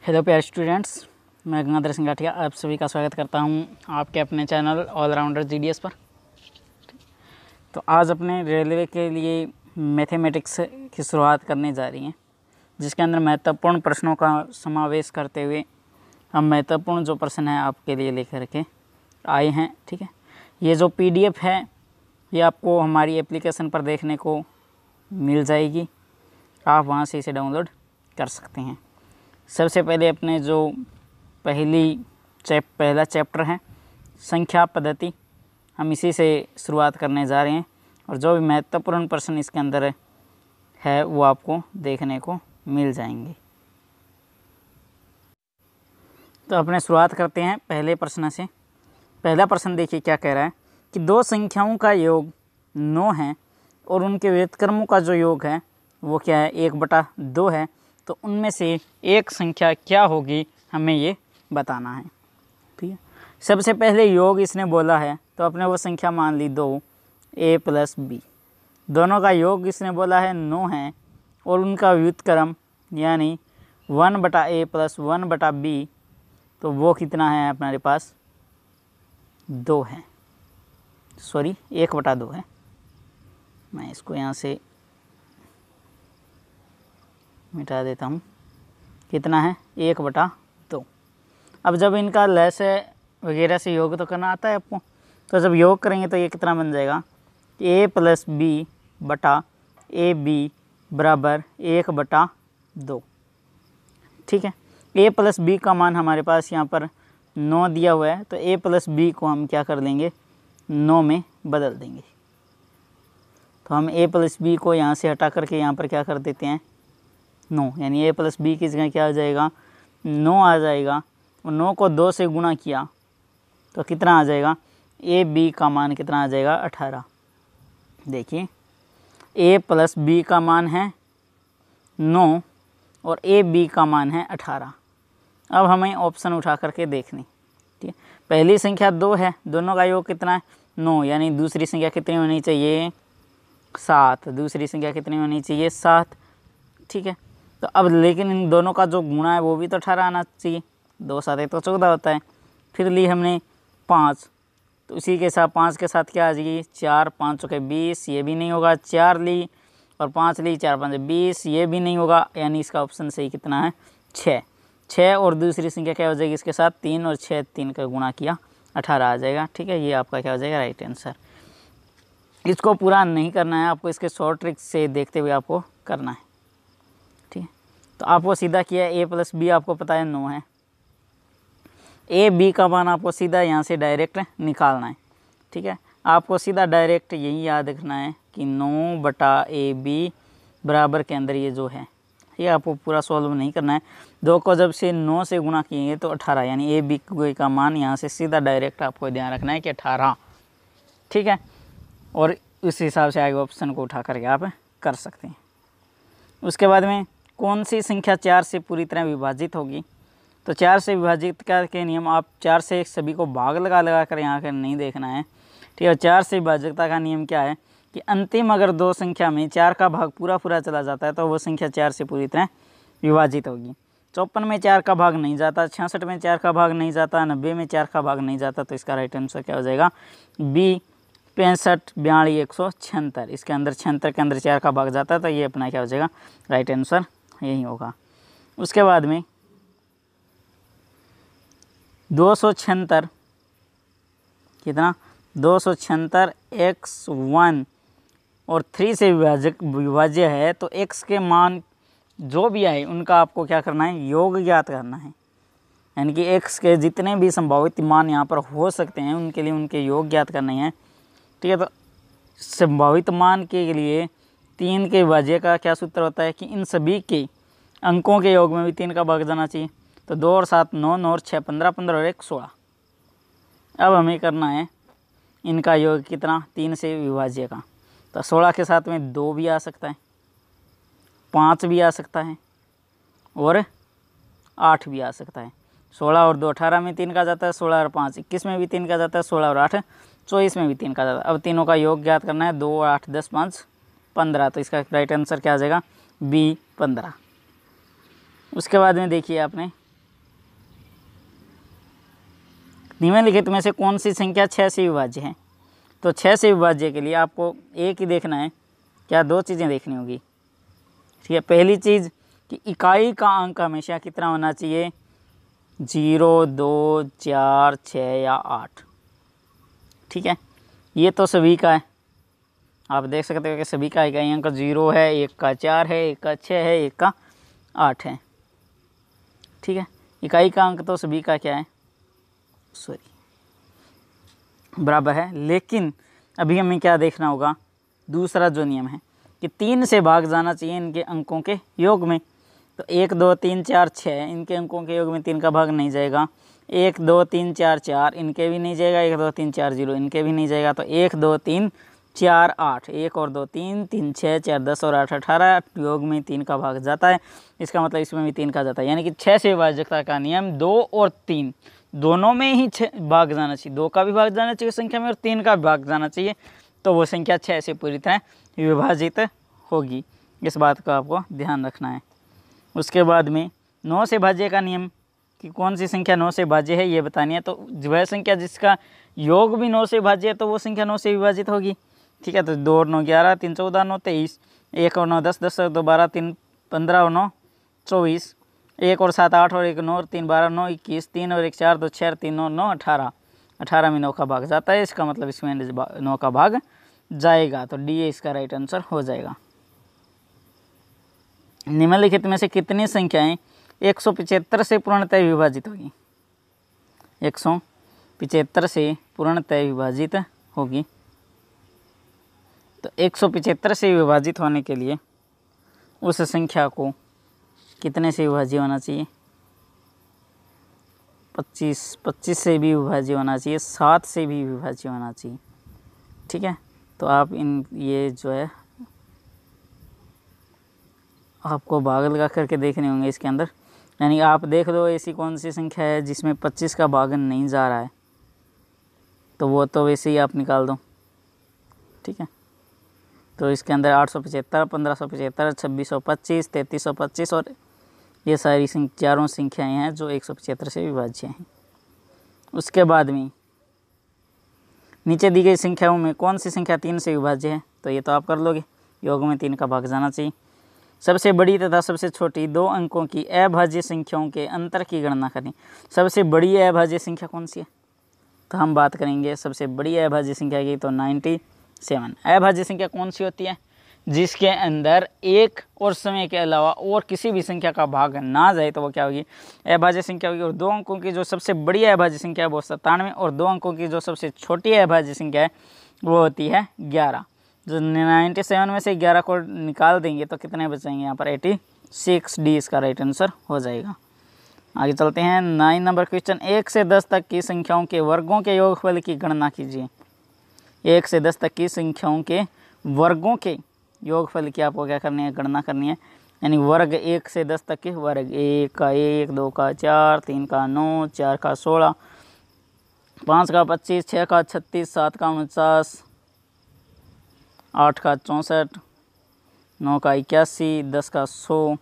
Hello प्यारे students, मैं गंगाधर सिंह गाठिया आप सभी का स्वागत करता हूं आपके अपने चैनल ऑलराउंडर जीडीएस पर। तो आज अपने रेलवे के लिए मैथमेटिक्स की शुरुआत करने जा रही हैं, जिसके अंदर महत्वपूर्ण प्रश्नों का समावेश करते हुए हम महत्वपूर्ण जो प्रश्न हैं आपके लिए लेकर के आए हैं। ठीक है, ये जो PDF है ये आपको हमारी एप्लीकेशन पर देखने को मिल जाएगी, आप वहाँ से इसे डाउनलोड कर सकते हैं। सबसे पहले अपने जो पहला चैप्टर है संख्या पद्धति, हम इसी से शुरुआत करने जा रहे हैं और जो भी महत्वपूर्ण प्रश्न इसके अंदर है वो आपको देखने को मिल जाएंगे। तो अपने शुरुआत करते हैं पहले प्रश्न से। पहला प्रश्न देखिए क्या कह रहा है कि दो संख्याओं का योग 9 है और उनके व्युत्क्रमों का जो योग है वो क्या है, 1/2 है। तो उनमें से एक संख्या क्या होगी, हमें ये बताना है। ठीक है, सबसे पहले योग इसने बोला है तो अपने वो संख्या मान ली 2 a + b। दोनों का योग इसने बोला है 9 है और उनका व्युत्क्रम यानी 1/a + 1/b, तो वो कितना है हमारे पास 2 है, सॉरी 1/2 है। मैं इसको यहाँ से मिटा देता हूँ। कितना है 1/2। अब जब इनका लैस वगैरह से योग तो करना आता है आपको, तो जब योग करेंगे तो ये कितना बन जाएगा, a + b बटा ab बराबर 1/2। ठीक है, a + b का मान हमारे पास यहाँ पर 9 दिया हुआ है, तो a + b को हम क्या कर देंगे 9 में बदल देंगे। तो हम a + b को यहाँ से हटा करके यहाँ पर क्या कर देते हैं 9, यानी a + b की जगह क्या आ जाएगा 9 आ जाएगा। और 9 को 2 से गुणा किया तो कितना आ जाएगा, ab का मान कितना आ जाएगा 18। देखिए a + b का मान है 9 और ab का मान है 18। अब हमें ऑप्शन उठा करके देखनी। ठीक है, पहली संख्या 2 है, दोनों का योग कितना है 9, यानी दूसरी संख्या कितनी होनी चाहिए 7। दूसरी संख्या कितनी होनी चाहिए 7। ठीक है, तो अब लेकिन इन दोनों का जो गुणा है वो भी तो 18 आना चाहिए, 2 7 तो 14 होता है। फिर ली हमने 5, तो इसी के साथ 5 के साथ क्या आ जाएगी 4, 5 चौके 20, ये भी नहीं होगा। 4 ली और 5 ली, 4 5 20, ये भी नहीं होगा, यानी इसका ऑप्शन सही कितना है 6 और दूसरी संख्या क्या हो जाएगी इसके साथ 3 और 6 3 का गुणा किया 18 आ जाएगा। ठीक है, ये आपका क्या हो जाएगा राइट आंसर। इसको पूरा नहीं करना है आपको, इसके शॉर्ट ट्रिक से देखते हुए आपको करना है। ठीक है, तो आपको सीधा किया a + b आपको पता है 9 है, a b का मान आपको सीधा यहाँ से डायरेक्ट निकालना है। ठीक है, आपको सीधा डायरेक्ट यही याद रखना है कि 9/ab बराबर के अंदर ये जो है ये आपको पूरा सॉल्व नहीं करना है। 2 को जब से 9 से गुणा किए तो 18, यानी a b का मान यहाँ से सीधा डायरेक्ट आपको ध्यान रखना है कि 18। ठीक है, और उस हिसाब से आगे ऑप्शन को उठा करके आप कर सकते हैं। उसके बाद में कौन सी संख्या 4 से पूरी तरह विभाजित होगी, तो 4 से विभाजित के नियम आप 4 से सभी को भाग लगा कर यहाँ कर नहीं देखना है। ठीक है, 4 से विभाजकता का नियम क्या है कि अंतिम अगर 2 संख्या में 4 का भाग पूरा चला जाता है तो वो संख्या 4 से पूरी तरह विभाजित होगी। 54 में 4 का भाग नहीं जाता, 66 में 4 का भाग नहीं जाता, 90 में 4 का भाग नहीं जाता, तो इसका राइट आंसर क्या हो जाएगा B 65 42 176। इसके अंदर 76 के अंदर 4 का भाग जाता है, तो ये अपना क्या हो जाएगा राइट आंसर यही होगा। उसके बाद में 276 कितना 276 x1 और 3 से विभाज्य है, तो x के मान जो भी आए उनका आपको क्या करना है योग ज्ञात करना है। यानी कि x के जितने भी संभावित मान यहाँ पर हो सकते हैं उनके लिए उनके योग ज्ञात करने हैं। ठीक है, तो संभावित मान के लिए 3 के विभाज्य का क्या सूत्र होता है कि इन सभी के अंकों के योग में भी 3 का भाग जाना चाहिए। तो 2 और 7 9, 9 और 6 15, 15 और 1 16। अब हमें करना है इनका योग कितना 3 से विभाज्य का, तो 16 के साथ में 2 भी आ सकता है, 5 भी आ सकता है और 8 भी आ सकता है। 16 और 2 18 में 3 का जाता है, 16 और 5 21 में भी 3 का जाता है, 16 और 8 24 में भी 3 का जाता है। अब तीनों का योग ज्ञात करना है, 2 8 10 5 15, तो इसका राइट आंसर क्या आ जाएगा B 15। उसके बाद में देखिए आपने निम्नलिखित में से कौन सी संख्या 6 से विभाज्य है? तो 6 से विभाज्य के लिए आपको एक ही देखना है, क्या दो चीज़ें देखनी होगी। ठीक है, पहली चीज़ कि इकाई का अंक हमेशा कितना होना चाहिए, 0, 2, 4, 6 या 8। ठीक है, ये तो सभी का है, आप देख सकते हो कि सभी का इकाई अंक 0 है, एक का 4 है, एक का 6 है, एक का 8 है। ठीक है, इकाई का अंक तो सभी का क्या है, बराबर है। लेकिन अभी हमें क्या देखना होगा, दूसरा जो नियम है कि 3 से भाग जाना चाहिए इनके अंकों के योग में। तो 1, 2, 3, 4, 6 इनके अंकों के योग में 3 का भाग नहीं जाएगा। 1, 2, 3, 4, 4 इनके भी नहीं जाएगा। 1, 2, 3, 4, 0 इनके भी नहीं जाएगा। तो 1, 2, 3, 4, 8, 1 और 2 3, 3, 6, 4, 10 और 8, 18 योग में 3 का भाग जाता है। इसका मतलब इसमें भी 3 का जाता है, यानी कि 6 से विभाज्यता का नियम 2 और 3 दोनों में ही 6 भाग जाना चाहिए। 2 का भी भाग जाना चाहिए संख्या में और 3 का भी भाग जाना चाहिए, तो वो संख्या 6 से पूरी तरह विभाजित होगी। इस बात का आपको ध्यान रखना है। उसके बाद में 9 से भाज्य का नियम कि कौन सी संख्या 9 से भाज्य है ये बतानी है। तो वह संख्या जिसका योग भी 9 से भाज्य है तो वो संख्या 9 से विभाजित होगी। ठीक है, तो 2 और 9 11, 3 14 9 23, 1 और 9 10, 10 और 2 12, 3 15 और 9 24, 1 और 7 8 और 1 9 और 3 12 9 21, 3 और 1 4 2 6 3 और 9 18, 18 में 9 का भाग जाता है। इसका मतलब इसमें 9 का भाग जाएगा, तो डी इसका राइट आंसर हो जाएगा। निम्नलिखित में से कितनी संख्याएं 175 से पूर्णतः विभाजित होगी? 175 से पूर्णतः विभाजित होगी। तो 175 से विभाजित होने के लिए उस संख्या को कितने से विभाज्य होना चाहिए? 25 से भी विभाज्य होना चाहिए, 7 से भी विभाज्य होना चाहिए। ठीक है, तो आप ये जो है आपको भाग लगा करके देखने होंगे इसके अंदर, यानी आप देख लो ऐसी कौन सी संख्या है जिसमें 25 का भाग नहीं जा रहा है, तो वो तो वैसे ही आप निकाल दो। ठीक है, तो इसके अंदर 875, 1575, 2625, 3325 और ये सारी चारों संख्याएं हैं जो 175 से विभाज्य हैं। उसके बाद में नीचे दी गई संख्याओं में कौन सी संख्या 3 से विभाज्य है? तो ये तो आप कर लोगे, योग में 3 का भाग जाना चाहिए। सबसे बड़ी तथा सबसे छोटी 2 अंकों की अभाज्य संख्याओं के अंतर की गणना करें। सबसे बड़ी अभाज्य संख्या कौन सी है? तो हम बात करेंगे सबसे बड़ी अभाज्य संख्या की, तो 97। अभाज्य संख्या कौन सी होती है? जिसके अंदर एक और समय के अलावा और किसी भी संख्या का भाग ना जाए तो वो क्या होगी? अभाज्य संख्या होगी। और 2 अंकों की जो सबसे बड़ी अभाज्य संख्या है वो 97 और 2 अंकों की जो सबसे छोटी अभाज्य संख्या है वो होती है 11। जो 97 में से 11 को निकाल देंगे तो कितने बचेंगे यहाँ पर? 86। डी इसका राइट आंसर हो जाएगा। आगे चलते हैं 9 नंबर क्वेश्चन। 1 से 10 तक की संख्याओं के वर्गों के योगफल की गणना कीजिए। 1 से 10 तक की संख्याओं के वर्गों के योगफल की आपको क्या करनी है? गणना करनी है, यानी वर्ग 1 से 10 तक के वर्ग। 1 का 1, 2 का 4, 3 का 9, 4 का 16, 5 का 25, 6 का 36, 7 का 49, 8 का 64, 9 का 81, 10 का 100।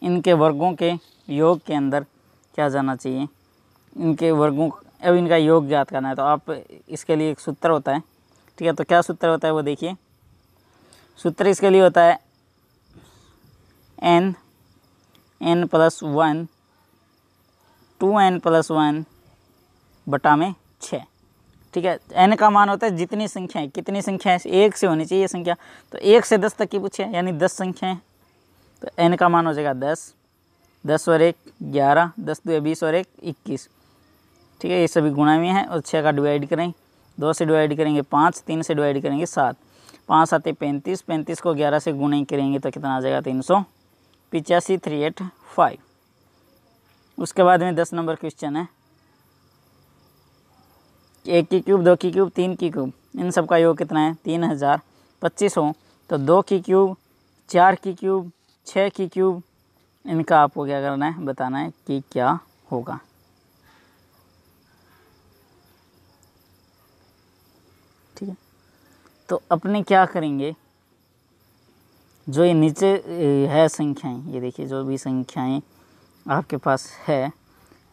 इनके वर्गों के योग के अंदर क्या जाना चाहिए? इनके वर्गों, अब इनका योग ज्ञात करना है। तो आप इसके लिए एक सूत्र होता है। ठीक है, तो क्या सूत्र होता है वो देखिए। सूत्र इसके लिए होता है n + 1 2n + 1 बटा में 6। ठीक है, n का मान होता है जितनी संख्याएं, कितनी संख्याएं 1 से होनी चाहिए संख्या, तो 1 से 10 तक की पूछे, यानी 10 संख्याएं, तो n का मान हो जाएगा 10। 10 और 1 11, 10 2 20 और 1 21। ठीक है, ये सभी गुणा में है। और 6 का डिवाइड करें, 2 से डिवाइड करेंगे 5, 3 से डिवाइड करेंगे 7, 5 7 35, 35 को 11 से गुणा करेंगे तो कितना आ जाएगा? 385, 385। उसके बाद में 10 नंबर क्वेश्चन है। 1 की क्यूब, 2 की क्यूब, 3 की क्यूब, इन सब का योग कितना है? 3025 हो। तो 2 की क्यूब, 4 की क्यूब, 6 की क्यूब, इनका आपको क्या करना है? बताना है कि क्या होगा। ठीक है, तो अपने क्या करेंगे, जो ये नीचे है संख्याएं, ये देखिए जो भी संख्याएं आपके पास है,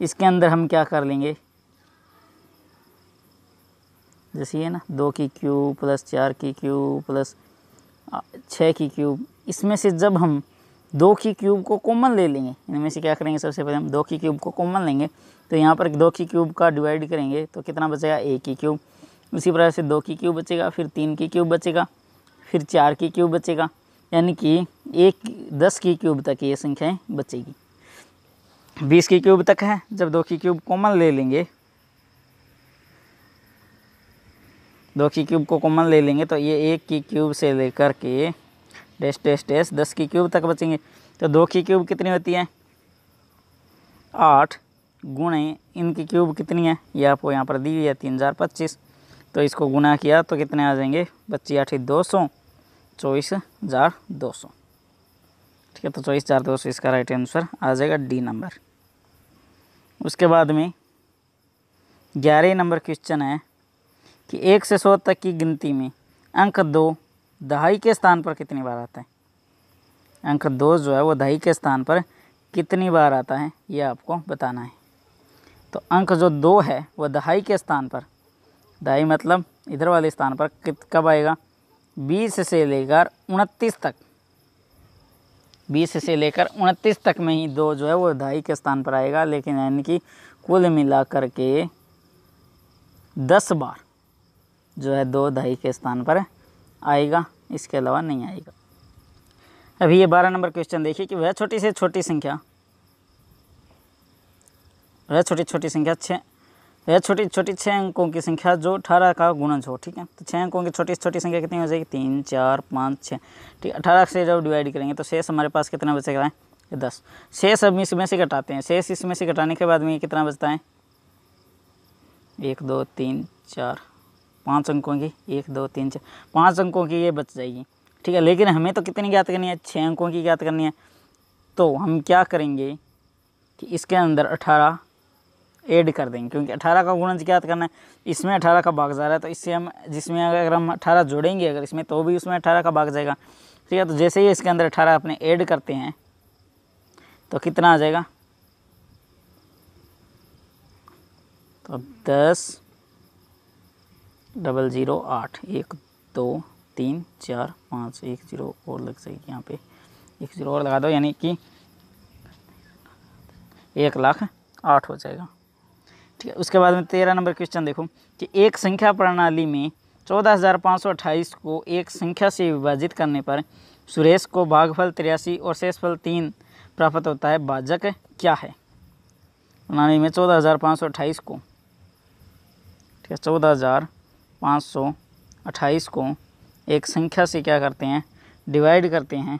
इसके अंदर हम क्या कर लेंगे? जैसे ये ना 2 की क्यूब प्लस 4 की क्यूब प्लस 6 की क्यूब, इसमें से जब हम 2 की क्यूब को कॉमन ले लेंगे, इनमें से क्या करेंगे, सबसे पहले हम 2 की क्यूब को कॉमन लेंगे, तो यहाँ पर 2 की क्यूब का डिवाइड करेंगे तो कितना बचेगा, 1 की क्यूब। उसी प्रकार से 2 की क्यूब बचेगा, फिर 3 की क्यूब बचेगा, फिर 4 की क्यूब बचेगा, यानी कि 10 की क्यूब तक ये संख्याएँ बचेगी। 20 की क्यूब तक है, जब 2 की क्यूब कॉमन ले लेंगे, 2 की क्यूब को कॉमन ले लेंगे तो ये 1 की क्यूब से लेकर के डैश डैश डैश 10 की क्यूब तक बचेंगे। तो 2 की क्यूब कितनी होती है, 8 गुणे इनकी क्यूब कितनी है, ये आपको यहाँ पर दी हुई है 3025, तो इसको गुना किया तो कितने आ जाएंगे, 25 8 200, 24,200। ठीक है, तो 24,200 इसका राइट आंसर आ जाएगा, डी नंबर। उसके बाद में 11 नंबर क्वेश्चन है कि 1 से 100 तक की गिनती में अंक 2 दहाई के स्थान पर कितनी बार आता है। अंक 2 जो है वो दहाई के स्थान पर कितनी बार आता है, ये आपको बताना है। तो अंक जो 2 है वो दहाई के स्थान पर, दहाई मतलब इधर वाले स्थान पर कब आएगा, 20 से लेकर 29 तक, 20 से लेकर 29 तक में ही 2 जो है वो दहाई के स्थान पर आएगा। लेकिन यानी कि कुल मिलाकर के 10 बार जो है 2 दहाई के स्थान पर आएगा, इसके अलावा नहीं आएगा। अभी ये 12 नंबर क्वेश्चन देखिए कि वह छोटी से छोटी संख्या, वह छोटी छोटी संख्या 6, वह छोटी छोटी 6 अंकों की संख्या जो 18 का गुणज हो। ठीक है, तो 6 अंकों की छोटी से छोटी संख्या कितनी हो जाएगी, 3 4 5 6। ठीक है, 18 से जब डिवाइड करेंगे तो शेष हमारे पास कितना बचेगा, 10। शेष अब इसमें से घटाते हैं, शेष इसमें से घटाने के बाद में कितना बचता है, 1 2 3 4 5 अंकों की, 1 2 3 4 5 अंकों की ये बच जाएगी। ठीक है, लेकिन हमें तो कितनी ज्ञात करनी है, 6 अंकों की ज्ञात करनी है। तो हम क्या करेंगे कि इसके अंदर 18 ऐड कर देंगे, क्योंकि 18 का गुणज ज्ञात करना है। इसमें 18 का भाग जा रहा है, तो इससे हम जिसमें अगर हम 18 जोड़ेंगे अगर इसमें, तो भी उसमें 18 का भाग जाएगा। ठीक है, तो जैसे ही इसके अंदर 18 अपने ऐड करते हैं तो कितना आ जाएगा, तो 10 0 8 1 2 3 4 5 1 0 और लग जाएगी, यहाँ पे 1 0 और लगा दो, यानी कि 1,08,000 हो जाएगा। ठीक है, उसके बाद में 13 नंबर क्वेश्चन देखो कि एक संख्या प्रणाली में 14,528 को एक संख्या से विभाजित करने पर सुरेश को भागफल 83 और शेषफल 3 प्राप्त होता है, भाजक क्या है। प्रणाली में 14,528 को, ठीक है, 14,528 को एक संख्या से क्या करते हैं, डिवाइड करते हैं,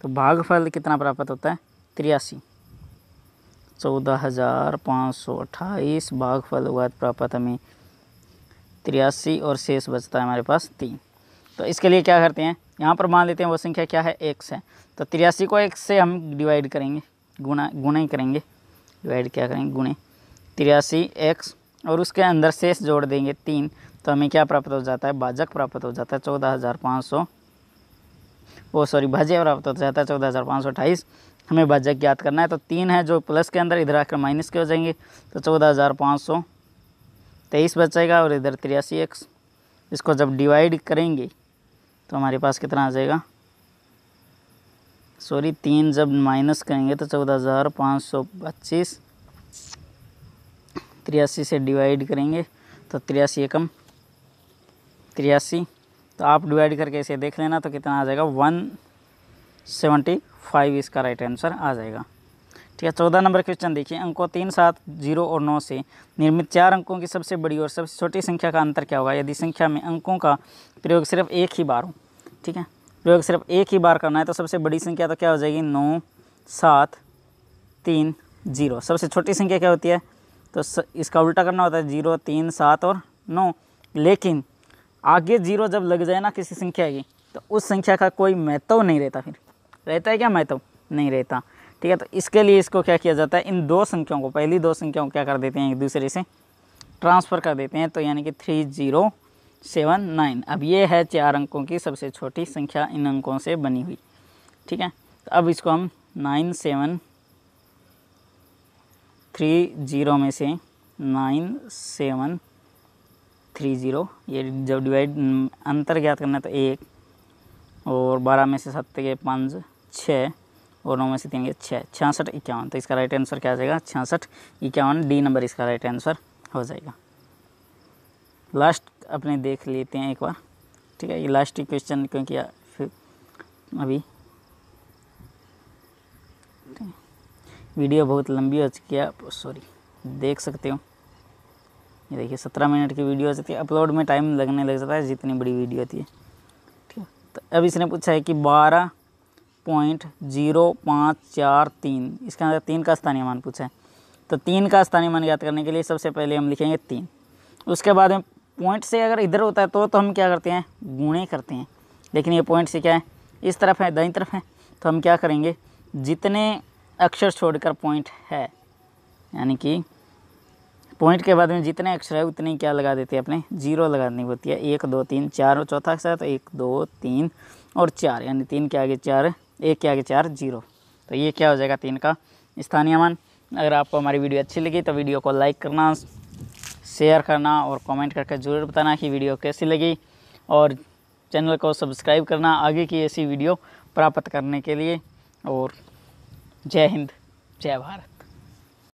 तो भागफल कितना प्राप्त होता है, 83। 14,528 भागफल हुआ प्राप्त हमें 83 और शेष बचता है हमारे पास 3। तो इसके लिए क्या करते हैं, यहाँ पर मान लेते हैं वो संख्या क्या है, x है। तो 83 को x से हम डिवाइड करेंगे, गुणा ही करेंगे, डिवाइड क्या करेंगे, गुणे 83x और उसके अंदर शेष जोड़ देंगे 3, तो हमें क्या प्राप्त हो जाता है, भाजक प्राप्त हो जाता है 14,500, भाज्य प्राप्त हो जाता है 14,528। हमें भाजक ज्ञात करना है, तो 3 है जो प्लस के अंदर, इधर आकर माइनस के हो जाएंगे, तो 14,523 बचेगा और इधर 83x। इसको जब डिवाइड करेंगे तो हमारे पास कितना आ जाएगा, 3 जब माइनस करेंगे तो 14,525, 83 से डिवाइड करेंगे तो 83 एकम 83, तो आप डिवाइड करके इसे देख लेना तो कितना आ जाएगा, 175 इसका राइट आंसर आ जाएगा। ठीक है, 14 नंबर क्वेश्चन देखिए, अंकों 3 7 0 और 9 से निर्मित 4 अंकों की सबसे बड़ी और सबसे छोटी संख्या का अंतर क्या होगा यदि संख्या में अंकों का प्रयोग सिर्फ एक ही बार हो। ठीक है, प्रयोग सिर्फ एक ही बार करना है, तो सबसे बड़ी संख्या तो क्या हो जाएगी, 9 7 3 0। सबसे छोटी संख्या क्या होती है, तो इसका उल्टा करना होता है, 0 3 7 और 9। लेकिन आगे 0 जब लग जाए ना किसी संख्या की, तो उस संख्या का कोई महत्व नहीं रहता, फिर रहता है क्या, महत्व नहीं रहता। ठीक है, तो इसके लिए इसको क्या किया जाता है, इन दो संख्याओं को, पहली दो संख्याओं को क्या कर देते हैं, एक दूसरे से ट्रांसफ़र कर देते हैं, तो यानी कि 3079। अब ये है 4 अंकों की सबसे छोटी संख्या इन अंकों से बनी हुई। ठीक है, तो अब इसको हम 9730 में से 9730 30, ये जब डिवाइड अंतर ज्ञात करना है तो 1, और 12 में से 7 के 5 6, और 9 में से 3 के 6, 66 51। तो इसका राइट आंसर क्या आ जाएगा? 66 51, डी नंबर इसका राइट आंसर हो जाएगा। लास्ट अपने देख लेते हैं एक बार, ठीक है। ये लास्ट ही क्वेश्चन, क्योंकि फिर अभी वीडियो बहुत लंबी हो चुकी है, सॉरी, देख सकते हो। ये देखिए 17 मिनट की वीडियो हो जाती है, अपलोड में टाइम लगने लग जाता है जितनी बड़ी वीडियो होती है, ठीक है। तो अब इसने पूछा है कि 12.0543, इसके अंदर 3 का स्थानीय मान पूछा है। तो 3 का स्थानीय मान ज्ञात करने के लिए सबसे पहले हम लिखेंगे 3, उसके बाद में पॉइंट से अगर इधर होता है तो हम क्या करते हैं? गुणे करते हैं। लेकिन ये पॉइंट से क्या है? इस तरफ है, दाईं तरफ है, तो हम क्या करेंगे? जितने अक्षर छोड़कर पॉइंट है, यानी कि पॉइंट के बाद में जितने अक्षर है उतने क्या लगा देते हैं? अपने जीरो लगानी होती है। 1 2 3 4 और चौथा अक्षर है तो 1 2 3 और 4, यानी 3 के आगे 4, 1 के आगे 4 0। तो ये क्या हो जाएगा? 3 का स्थानीय मान। अगर आपको हमारी वीडियो अच्छी लगी तो वीडियो को लाइक करना, शेयर करना और कमेंट करके ज़रूर बताना कि वीडियो कैसी लगी, और चैनल को सब्सक्राइब करना आगे की ऐसी वीडियो प्राप्त करने के लिए। और जय हिंद, जय भारत।